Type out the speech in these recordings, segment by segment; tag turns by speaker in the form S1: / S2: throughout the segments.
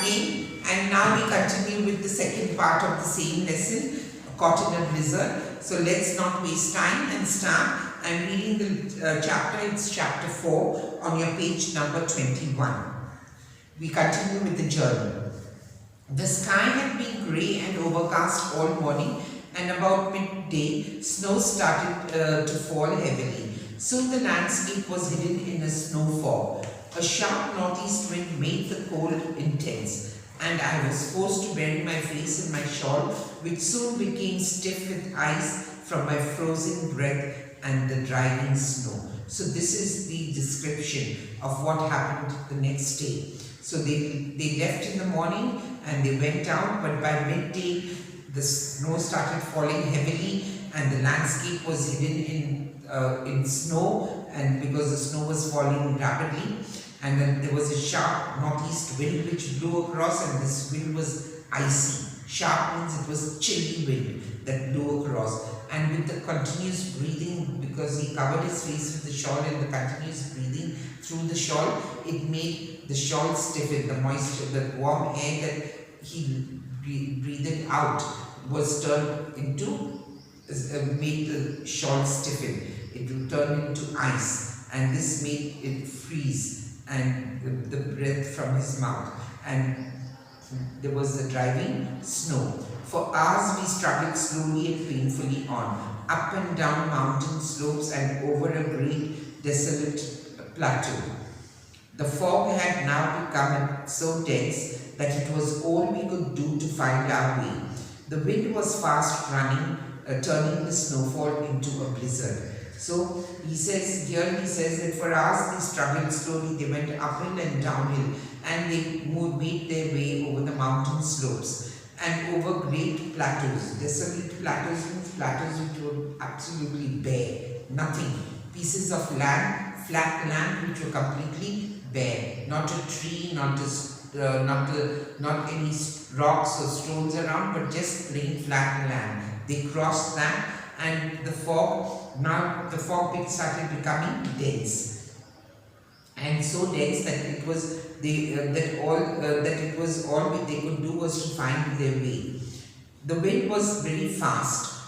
S1: again, and now we continue with the second part of the same lesson, caught in a blizzard. So let's not waste time and start. I'm reading the chapter, it's chapter 4 on your page number 21. We continue with the journey. The sky had been grey and overcast all morning, and about midday, snow started to fall heavily. Soon the landscape was hidden in a snow fog. A sharp northeast wind made the cold intense, and I was forced to bury my face in my shawl, which soon became stiff with ice from my frozen breath and the driving snow. So this is the description of what happened the next day. So they left in the morning and they went out, but by midday the snow started falling heavily and the landscape was hidden in snow, and because the snow was falling rapidly, and then there was a sharp northeast wind which blew across, and this wind was icy. Sharp means it was chilly wind that blew across, and with the continuous breathing, because he covered his face with the shawl, and the continuous breathing through the shawl, it made the shawl stiffen. The moisture, the warm air that he breathed out was turned into, made the shawl stiffen. It will turn into ice, and this made it freeze, and the breath from his mouth, and there was the driving snow. For hours we struggled slowly and painfully on, up and down mountain slopes and over a great desolate plateau. The fog had now become so dense that it was all we could do to find our way. The wind was fast running, turning the snowfall into a blizzard. So he says that for hours they struggled slowly. They went uphill and downhill, and they made their way over the mountain slopes and over great plateaus. Desolate plateaus means plateaus which were absolutely bare, nothing. Pieces of land, flat land which were completely bare. Not a tree, not any rocks or stones around, but just plain flat land. They crossed that, and the fog started becoming dense, and so dense that it was all they could do was to find their way. The wind was very fast,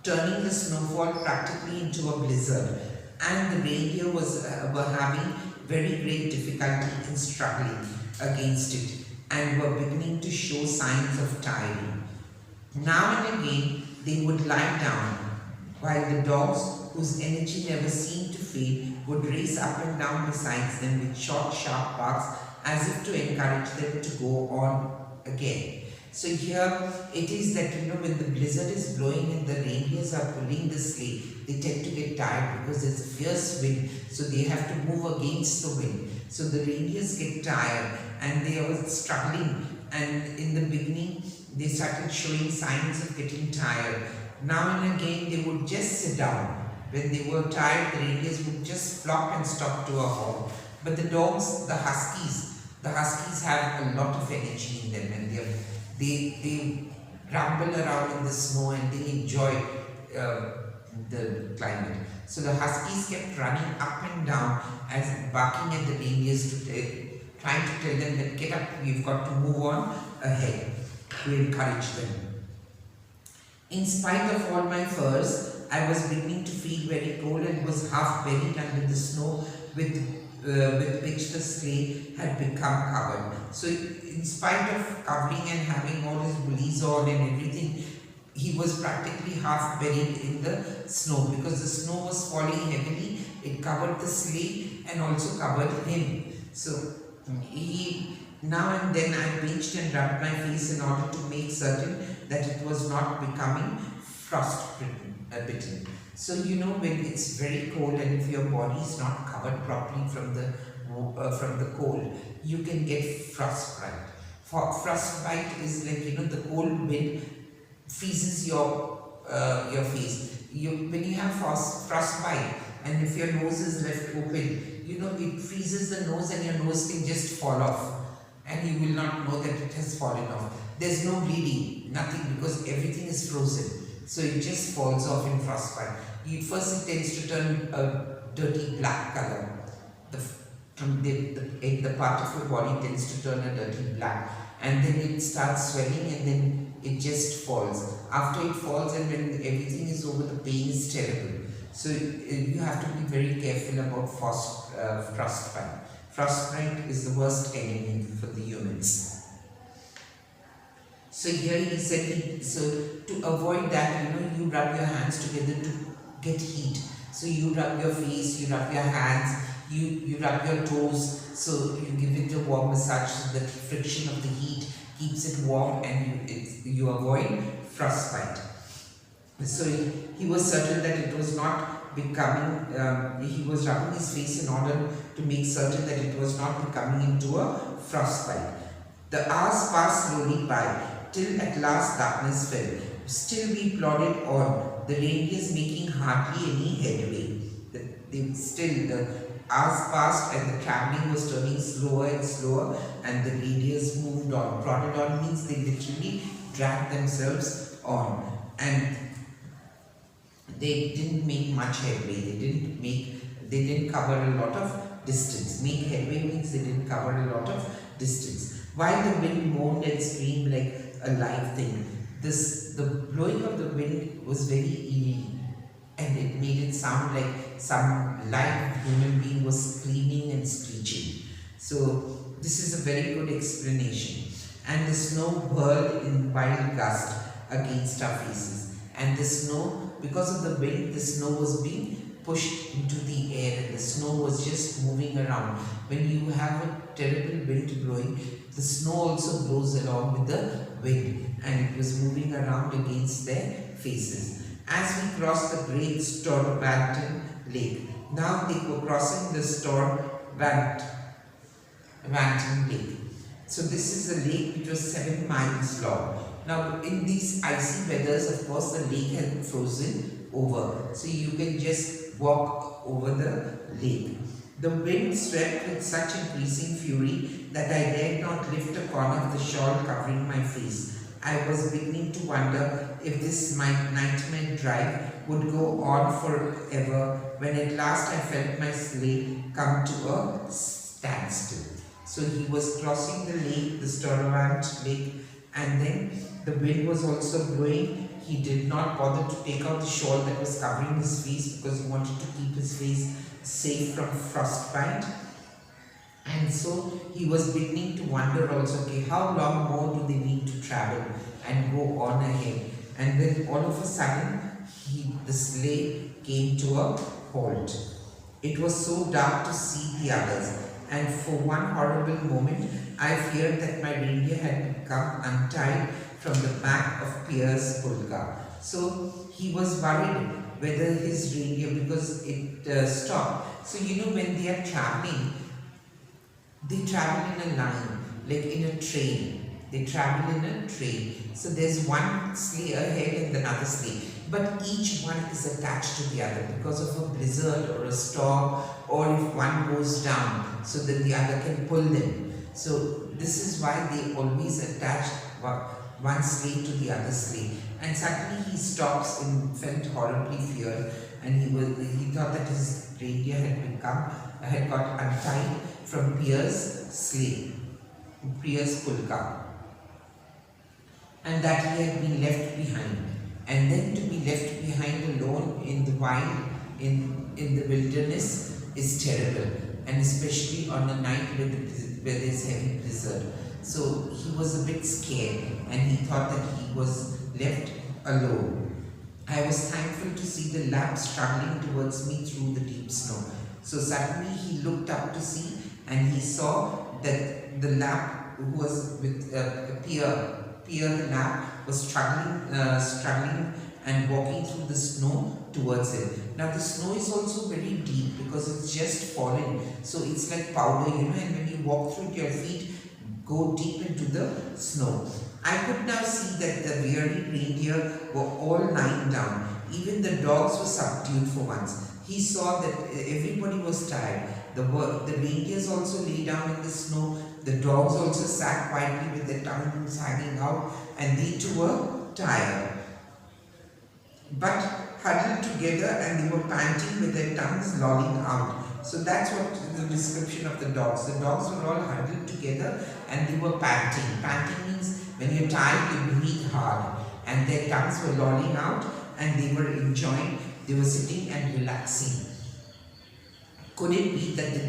S1: turning the snowfall practically into a blizzard, and the reindeer were having very great difficulty in struggling against it, and were beginning to show signs of tiring. Now and again they would lie down, while the dogs, whose energy never seemed to fade, would race up and down beside them with short, sharp barks, as if to encourage them to go on again. So here it is that, when the blizzard is blowing and the reindeers are pulling the sleigh, they tend to get tired because there's a fierce wind, so they have to move against the wind. So the reindeers get tired and they are struggling, and in the beginning they started showing signs of getting tired. Now and again they would just sit down. When they were tired, the reindeers would just flop and stop to a halt. But the dogs, the huskies have a lot of energy in them, and they rumble around in the snow and they enjoy the climate. So the huskies kept running up and down as barking at the reindeers, trying to tell them that get up, we've got to move on ahead, to encourage them. In spite of all my furs, I was beginning to feel very cold and was half buried under the snow with which the sleigh had become covered. So in spite of covering and having all his woolies on and everything, he was practically half buried in the snow, because the snow was falling heavily. It covered the sleigh and also covered him. So now and then I pinched and rubbed my face in order to make certain that it was not becoming frostbitten. So when it's very cold and if your body is not covered properly from the cold, you can get frostbite. Frostbite is like the cold wind freezes your face. When you have frostbite and if your nose is left open, it freezes the nose and your nose can just fall off, and you will not know that it has fallen off. There's no bleeding, nothing, because everything is frozen. So it just falls off in frostbite. First it tends to turn a dirty black color. The part of your body tends to turn a dirty black. and then it starts swelling, and then it just falls. After it falls and when everything is over, the pain is terrible. So you have to be very careful about frostbite. Frostbite is the worst enemy for the humans. So here he said, so to avoid that, you rub your hands together to get heat. So you rub your face, you rub your hands, you rub your toes, so you give it a warm massage so that the friction of the heat keeps it warm and you avoid frostbite. So he was certain that it was not becoming, he was rubbing his face in order to make certain that it was not becoming into a frostbite. The hours passed slowly by, till at last darkness fell. Still we plodded on, the reindeers making hardly any headway. The hours passed and the travelling was turning slower and slower, and the reindeers moved on. Plodded on means they literally dragged themselves on, and they didn't make much headway. They didn't cover a lot of distance. Make headway means they didn't cover a lot of distance. While the wind moaned and screamed like a live thing, the blowing of the wind was very eerie, and it made it sound like some live human being was screaming and screeching. So this is a very good explanation. And the snow whirled in wild gust against our faces. And the snow, because of the wind, the snow was being pushed into the air, and the snow was just moving around. When you have a terrible wind blowing, the snow also blows along with the wind, and it was moving around against their faces. As we crossed the great Storvanton Lake, now they were crossing the Storvanton Lake. So this is a lake which was 7 miles long. Now in these icy weathers, of course, the lake had frozen over, so you can just walk over the lake. The wind swept with such increasing fury that I dared not lift a corner of the shawl covering my face. I was beginning to wonder if this nightmare drive would go on forever, when at last I felt my sleigh come to a standstill. So he was crossing the lake, the Storvant Lake, and then the wind was also blowing. He did not bother to take out the shawl that was covering his face because he wanted to keep his face safe from frostbite. And so he was beginning to wonder also, okay, how long more do they need to travel and go on ahead? And then all of a sudden, the sleigh came to a halt. It was so dark to see the others, and for one horrible moment, I feared that my reindeer had become untied from the back of Pierre's pulka. So he was worried whether his reindeer, because it stopped. So when they are traveling, they travel in a line, like in a train. They travel in a train. So there's one sleigh ahead and another sleigh. But each one is attached to the other because of a blizzard or a storm, or if one goes down, so that the other can pull them. So this is why they always attach one sleigh to the other sleigh. And suddenly he stops and felt horribly feared, and he thought that his reindeer had got untied from Pierre's sleigh, Pierre's pulka, and that he had been left behind. And then to be left behind alone in the wild, in the wilderness, is terrible, and especially on a night where there's heavy blizzard. So he was a bit scared, and he thought that he was left alone. I was thankful to see the lamp struggling towards me through the deep snow. So suddenly he looked up to see, and he saw that the lamp, who was with Pierre the lamp, was struggling and walking through the snow towards him. Now the snow is also very deep because it's just fallen, so it's like powder, and when you walk through it, your feet go deep into the snow. I could now see that the weary reindeer were all lying down. Even the dogs were subdued for once. He saw that everybody was tired. The reindeers also lay down in the snow. The dogs also sat quietly with their tongues hanging out, and they too were tired, but huddled together, and they were panting with their tongues lolling out. So that's what the description of the dogs. The dogs were all huddled together and they were panting. Panting means when you're tired, you breathe hard, and their tongues were lolling out and they were enjoying, they were sitting and relaxing. Could it be that the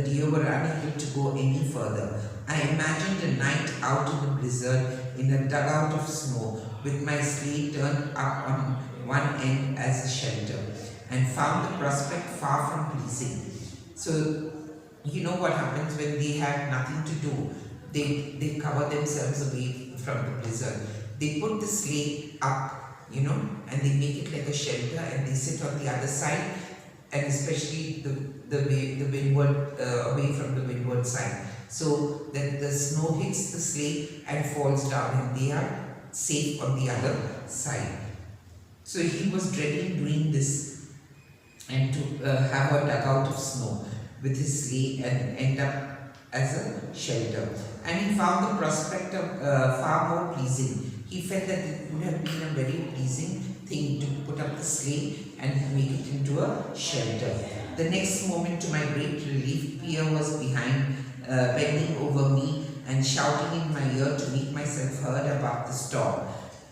S1: deer were unable to go any further? I imagined a night out in the blizzard in a dugout of snow with my sleigh turned up on one end as a shelter, and found the prospect far from pleasing. So, you know what happens when they have nothing to do? They cover themselves away from the blizzard. They put the sleigh up, and they make it like a shelter, and they sit on the other side, and especially the windward, away from the windward side, so that the snow hits the sleigh and falls down, and they are safe on the other side. So he was dreading doing this and to have a dugout of snow with his sleigh and end up as a shelter. And he found the prospect of far more pleasing. He felt that it would have been a very pleasing thing to put up the sleigh and make it into a shelter. The next moment, to my great relief, Pierre was behind, bending over me and shouting in my ear to make myself heard about the storm,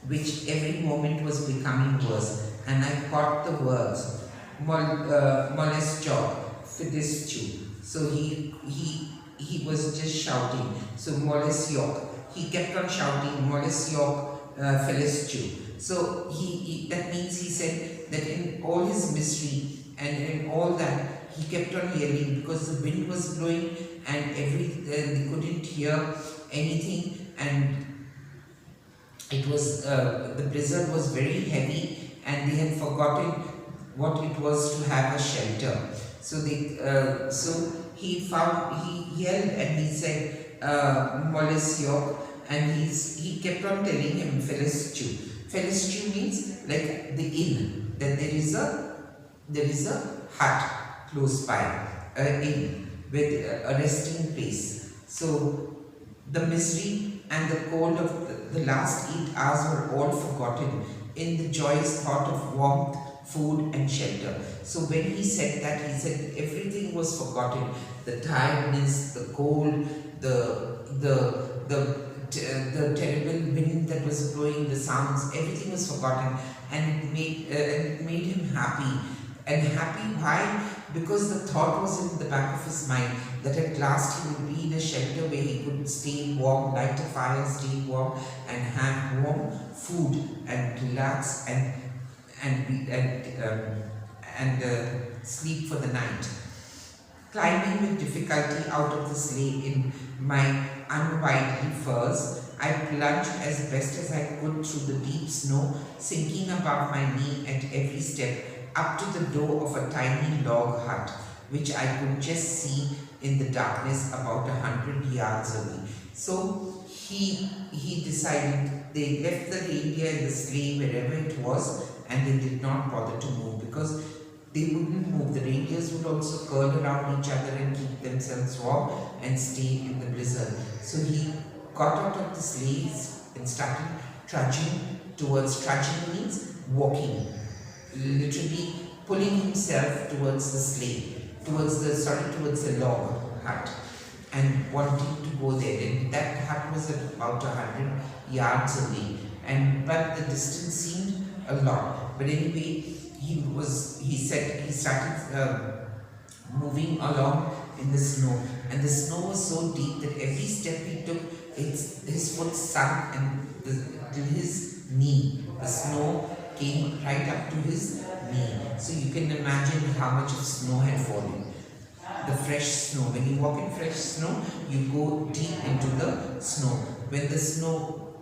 S1: which every moment was becoming worse. And I caught the words, molestio, fidiscu. So he was just shouting. So molestio. He kept on shouting, molestio, fidiscu. So that means he said that in all his misery and in all that, he kept on yelling because the wind was blowing and they couldn't hear anything, and it was the blizzard was very heavy and they had forgotten what it was to have a shelter. So he yelled and he said molestio, and he kept on telling him Felistiu. Felistiu means like the inn, that there is a hut close by, an inn with a resting place. So the misery and the cold of the last 8 hours were all forgotten in the joyous thought of warmth, food and shelter. So when he said that, he said everything was forgotten. The tiredness, the cold, the terrible wind that was blowing, the sounds, everything was forgotten, and it made him happy. And happy, why? Because the thought was in the back of his mind that at last he would be in a shelter where he could stay warm, light a fire, stay warm, and have warm food and relax and sleep for the night. Climbing with difficulty out of the sleigh in my unwieldy furs, I plunged as best as I could through the deep snow, sinking above my knee at every step, up to the door of a tiny log hut, which I could just see in the darkness about 100 yards away. So he decided, they left the reindeer in the sleigh wherever it was, and they did not bother to move because they wouldn't move. The reindeers would also curl around each other and keep themselves warm and stay in the blizzard. So he got out of the sleigh and started trudging towards, trudging means walking, literally pulling himself towards the sleigh, towards the log hut, and wanting to go there. And that hut was about 100 yards away, but the distance seemed a lot. But anyway, he started moving along in the snow, and the snow was so deep that every step he took, his foot sunk and till his knee. The snow came right up to his knee. So you can imagine how much of snow had fallen. The fresh snow. When you walk in fresh snow, you go deep into the snow. When the snow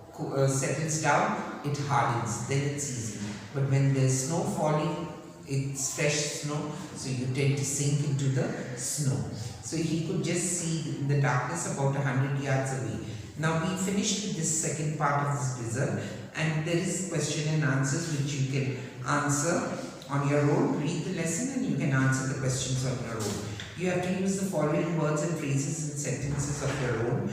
S1: settles down, it hardens. Then it's easy. But when there's snow falling, it's fresh snow, so you tend to sink into the snow. So he could just see in the darkness about 100 yards away. Now we finished with this second part of this blizzard, and there is question and answers which you can answer on your own. Read the lesson and you can answer the questions on your own. You have to use the following words and phrases and sentences of your own,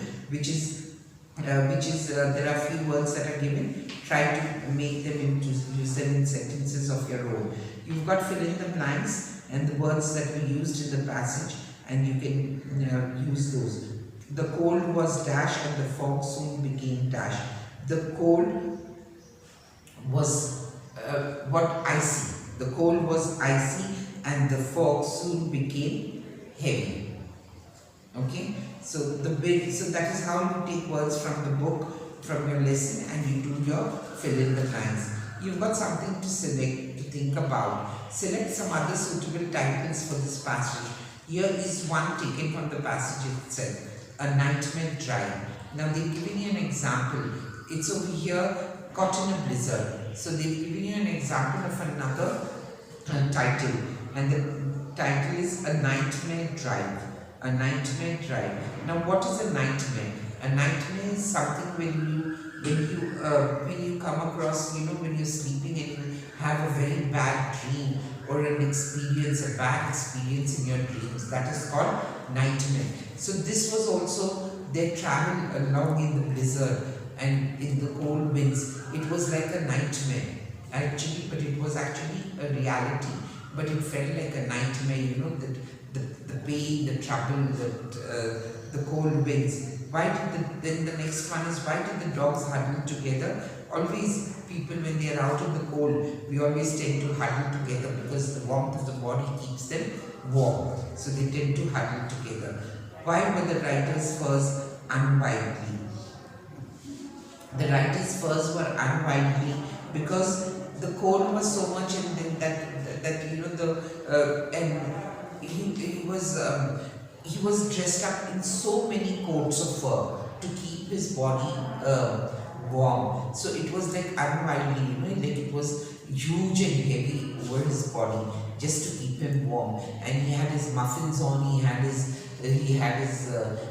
S1: there are few words that are given. Try to make them use them in sentences of your own. You've got fill in the blanks. and the words that were used in the passage, and you can use those. The cold was dash and the fog soon became dash. The cold was icy. The cold was icy and the fog soon became heavy. Okay, so that is how you take words from the book, from your lesson, and you do your fill in the blanks. You've got something to select, to think about. Select some other suitable titles for this passage. Here is one taken from the passage itself, A Nightmare Drive. Now they've given you an example. It's over here, Caught in a Blizzard. So they've given you an example of another title, and the title is A Nightmare Drive. A nightmare drive. Now what is a nightmare? A nightmare is something when you come across, when you're sleeping and you have a very bad dream or an experience, a bad experience in your dreams. That is called nightmare. So this was also their travel along in the blizzard and in the cold winds. It was like a nightmare actually, but it was actually a reality. But it felt like a nightmare, that the pain, the trouble, the cold winds. Then the next one is, why did the dogs huddle together? Always people, when they are out in the cold, we always tend to huddle together because the warmth of the body keeps them warm. So they tend to huddle together. Why were the riders' furs unwieldy? The riders' furs were unwieldy because the cold was so much, and then he was dressed up in so many coats of fur to keep his body warm. So it was like unwieldy, like it was huge and heavy over his body just to keep him warm. And he had his muffins on, he had his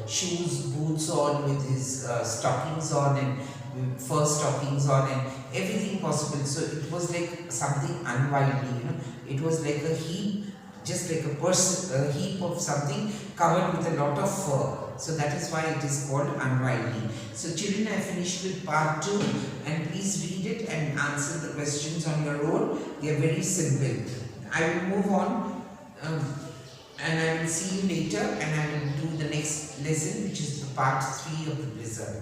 S1: shoes, boots on, with his stockings on, and fur stockings on, and everything possible. So it was like something unwieldy, It was like a heap, just like a heap of something covered with a lot of fur. So that is why it is called unwieldy. So children, I finished with part 2, and please read it and answer the questions on your own. They are very simple. I will move on and I will see you later, and I will do the next lesson, which is the part 3 of the blizzard.